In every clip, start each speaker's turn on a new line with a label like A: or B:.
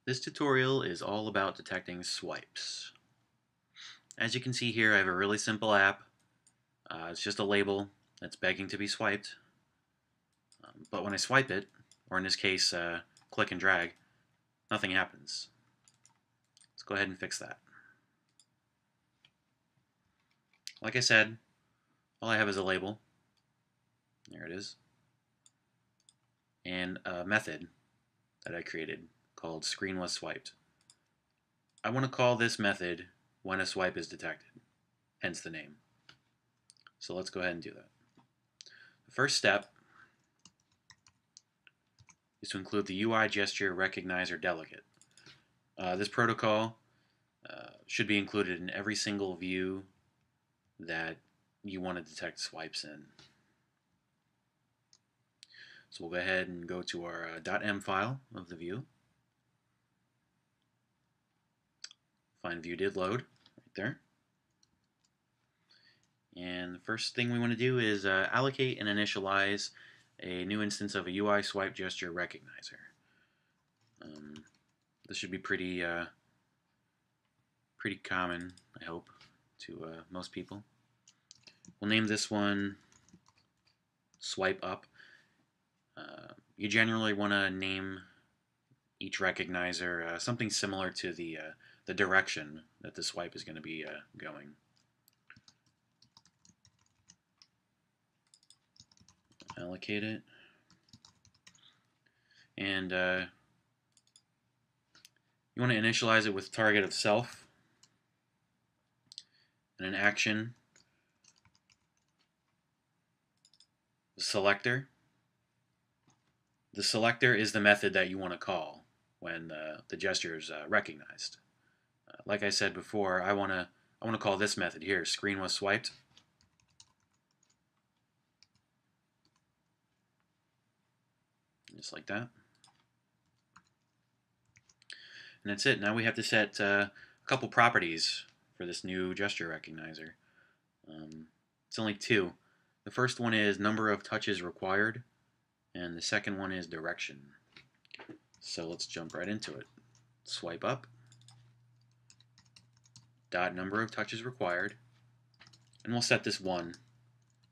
A: This tutorial is all about detecting swipes. As you can see here, I have a really simple app. It's just a label that's begging to be swiped. But when I swipe it, or in this case, click and drag, nothing happens. Let's go ahead and fix that. Like I said, all I have is a label. There it is. And a method that I created called screen_was_swiped. I want to call this method when a swipe is detected, hence the name. So let's go ahead and do that. The first step is to include the UIGestureRecognizer delegate. This protocol should be included in every single view that you want to detect swipes in. So we'll go ahead and go to our .m file of the view. Find view did load right there. And the first thing we want to do is allocate and initialize a new instance of a UISwipeGestureRecognizer. This should be pretty common, I hope, to most people. We'll name this one Swipe Up. You generally want to name each recognizer something similar to the direction that the swipe is going to be going. Allocate it. And you want to initialize it with target of self and an action, the selector. The selector is the method that you want to call when the gesture is recognized. Like I said before, I want to call this method here, screen_was_swiped. Just like that. And that's it. Now we have to set a couple properties for this new gesture recognizer. It's only two. The first one is number of touches required, and the second one is direction. So let's jump right into it. Swipe up, dot number of touches required, and we'll set this 1.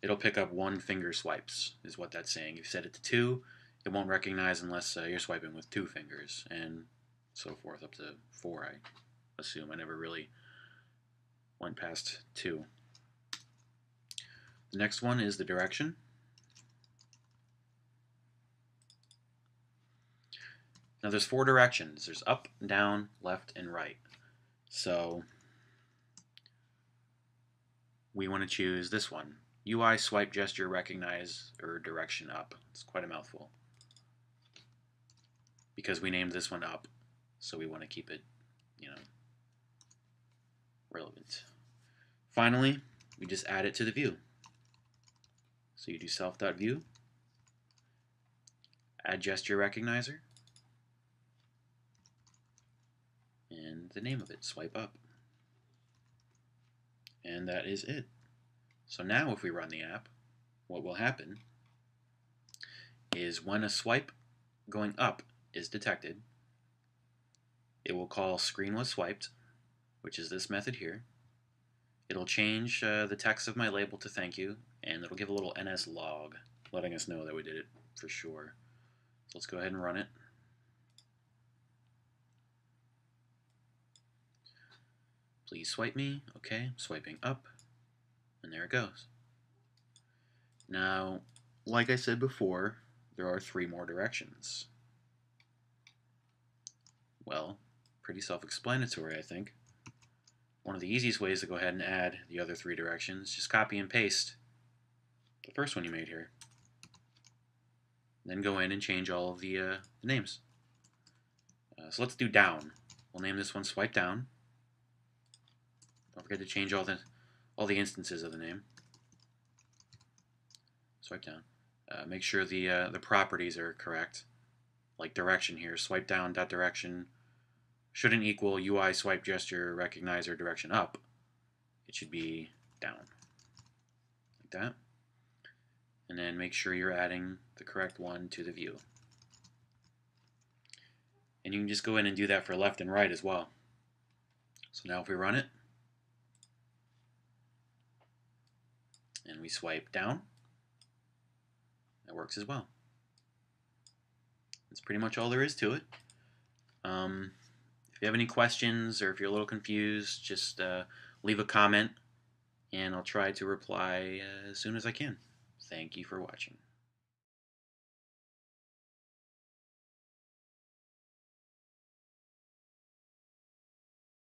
A: It'll pick up 1 finger swipes, is what that's saying. If you set it to 2, it won't recognize unless you're swiping with 2 fingers, and so forth up to 4, I assume. I never really went past 2. The next one is the direction. Now there's 4 directions. There's up, down, left, and right. So we want to choose this one. UISwipeGestureRecognizer direction up. It's quite a mouthful. Because we named this one up, so we want to keep it, relevant. Finally, we just add it to the view. So you do self.view, add gesture recognizer, and the name of it, swipe up. And that is it. So now if we run the app, what will happen is when a swipe going up is detected, it will call screen_was_swiped, which is this method here. It'll change the text of my label to thank you, and it'll give a little NS log, letting us know that we did it for sure. So let's go ahead and run it. Please swipe me. Okay, swiping up, and there it goes. Now, like I said before, there are 3 more directions. Well, pretty self-explanatory, I think. One of the easiest ways to go ahead and add the other 3 directions, just copy and paste the first one you made here. Then go in and change all of the names. So let's do down. We'll name this one swipe down. Don't forget to change all the instances of the name. Swipe down. Make sure the properties are correct. Like direction here, swipe down dot direction shouldn't equal UISwipeGestureRecognizer direction up. It should be down, like that. And then make sure you're adding the correct one to the view. And you can just go in and do that for left and right as well. So now if we run it, and we swipe down, that works as well. That's pretty much all there is to it. If you have any questions or if you're a little confused, just leave a comment and I'll try to reply as soon as I can. Thank you for watching.